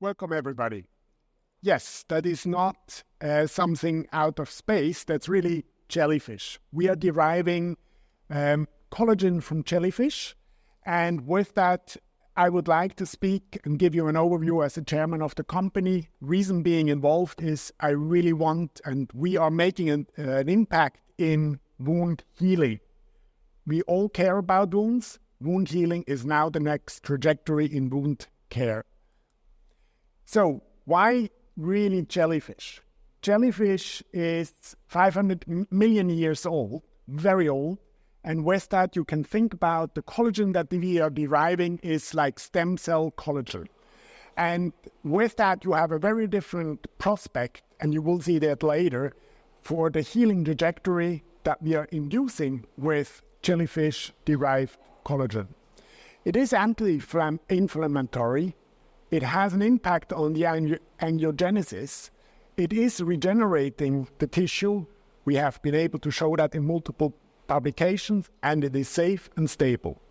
Welcome, everybody. Yes, that is not something out of space. That's really jellyfish. We are deriving collagen from jellyfish. And with that, I would like to speak and give you an overview as the chairman of the company. Reason being involved is I really want, and we are making an impact in wound healing. We all care about wounds. Wound healing is now the next trajectory in wound care. So why really jellyfish? Jellyfish is 500 million years old, very old. And with that, you can think about the collagen that we are deriving is like stem cell collagen. And with that, you have a very different prospect, and you will see that later, for the healing trajectory that we are inducing with jellyfish-derived collagen. It is anti-inflammatory. It has an impact on the angiogenesis. It is regenerating the tissue. We have been able to show that in multiple publications, and it is safe and stable.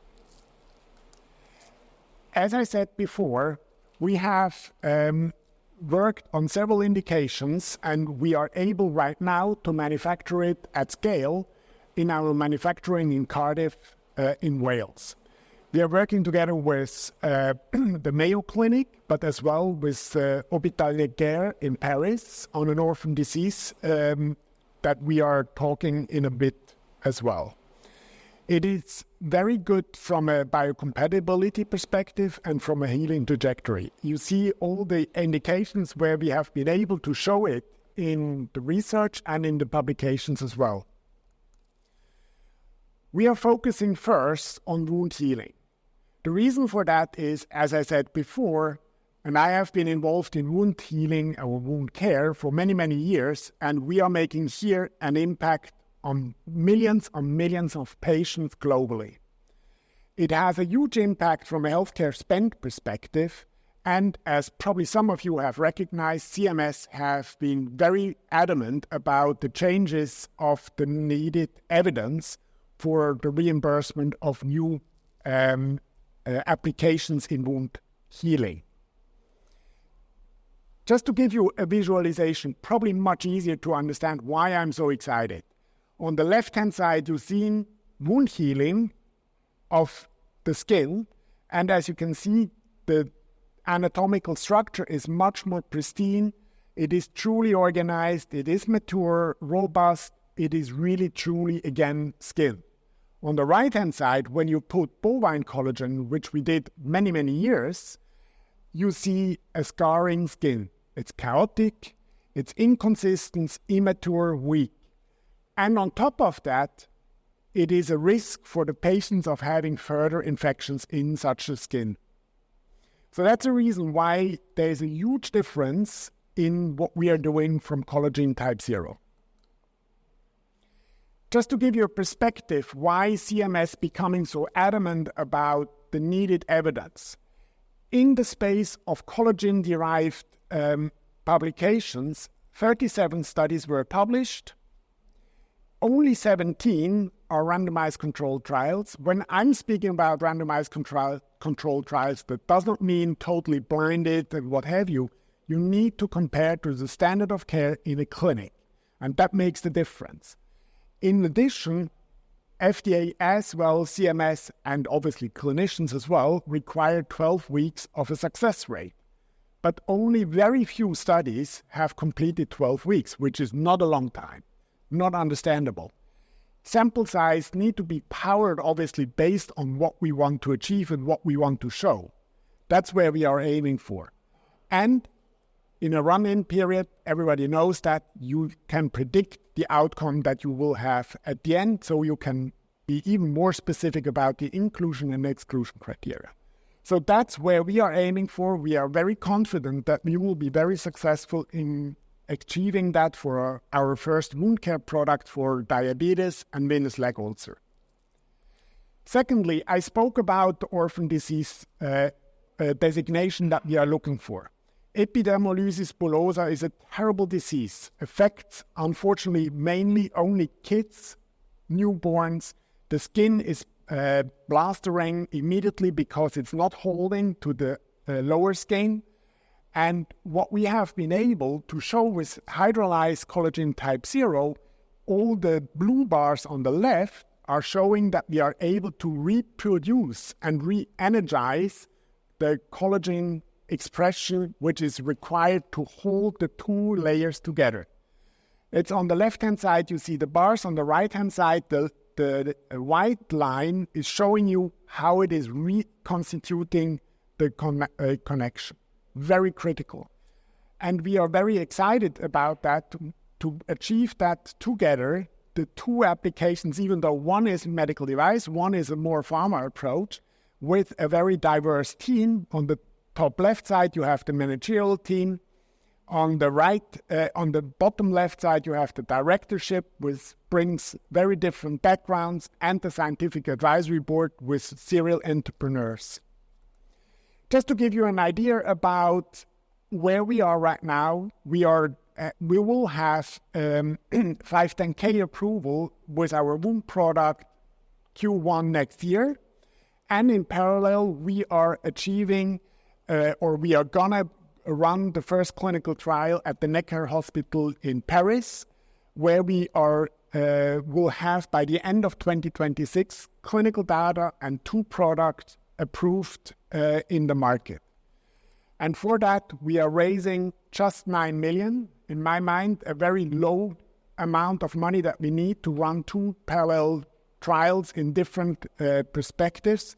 As I said before, we have worked on several indications, and we are able right now to manufacture it at scale in our manufacturing in Cardiff, in Wales. We are working together with the Mayo Clinic, but as well with Hôpital Necker in Paris on an orphan disease that we are talking in a bit as well. It is very good from a biocompatibility perspective and from a healing trajectory. You see all the indications where we have been able to show it in the research and in the publications as well. We are focusing first on wound healing. The reason for that is, as I said before, and I have been involved in wound healing or wound care for many, many years, and we are making here an impact on millions of patients globally. It has a huge impact from a healthcare spend perspective, and as probably some of you have recognized, CMS have been very adamant about the changes of the needed evidence for the reimbursement of new applications in wound healing. Just to give you a visualization, probably much easier to understand why I'm so excited. On the left-hand side, you've seen wound healing of the skin, and as you can see, the anatomical structure is much more pristine. It is truly organized, it is mature, robust, it is really truly, again, skin. On the right-hand side, when you put bovine collagen, which we did many, many years, you see a scarring skin. It's chaotic, it's inconsistent, immature, weak. And on top of that, it is a risk for the patients of having further infections in such a skin. So that's a reason why there's a huge difference in what we are doing from collagen type 0. Just to give you a perspective, why CMS becoming so adamant about the needed evidence. In the space of collagen-derived publications, 37 studies were published. Only 17 are randomized controlled trials. When I'm speaking about randomized controlled trials, that does not mean totally blinded and what have you. You need to compare to the standard of care in a clinic, and that makes the difference. In addition, FDA as well, CMS, and obviously clinicians as well, require 12 weeks of a success rate. But only very few studies have completed 12 weeks, which is not a long time, not understandable. Sample size need to be powered, obviously, based on what we want to achieve and what we want to show. That's where we are aiming for. And in a run-in period, everybody knows that you can predict the outcome that you will have at the end, so you can be even more specific about the inclusion and exclusion criteria. So that's where we are aiming for. We are very confident that we will be very successful in achieving that for our first wound care product for diabetes and venous leg ulcer. Secondly, I spoke about the orphan disease designation that we are looking for. Epidermolysis bullosa is a terrible disease. Affects, unfortunately, mainly only kids, newborns. The skin is blastering immediately because it's not holding to the lower skin. And what we have been able to show with hydrolyzed collagen type 0, all the blue bars on the left are showing that we are able to reproduce and re-energize the collagen expression which is required to hold the two layers together. It's on the left-hand side, you see the bars. On the right-hand side, the white line is showing you how it is reconstituting the connection. Very critical. And we are very excited about that to achieve that together. The two applications, even though one is a medical device, one is a more pharma approach with a very diverse team. On the top left side, you have the managerial team. On the right, on the bottom left side, you have the directorship, which brings very different backgrounds, and the scientific advisory board with serial entrepreneurs. Just to give you an idea about where we are right now, we will have 510K approval with our wound product Q1 next year. And in parallel, we are achieving, we are gonna run the first clinical trial at the Necker Hospital in Paris, where we will have by the end of 2026 clinical data and 2 products approved in the market. And for that, we are raising just 9 million. In my mind, a very low amount of money that we need to run 2 parallel trials in different perspectives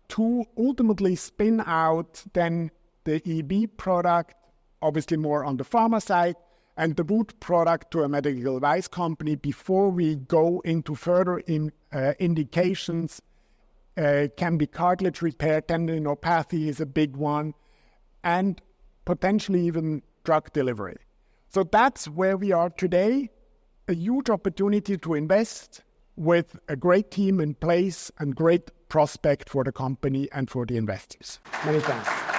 to ultimately spin out then the EB product, obviously more on the pharma side, and the wound product to a medical device company before we go into further indications. Can be cartilage repair, tendinopathy is a big one, and potentially even drug delivery. So that's where we are today, a huge opportunity to invest with a great team in place and great prospect for the company and for the investors. Many thanks.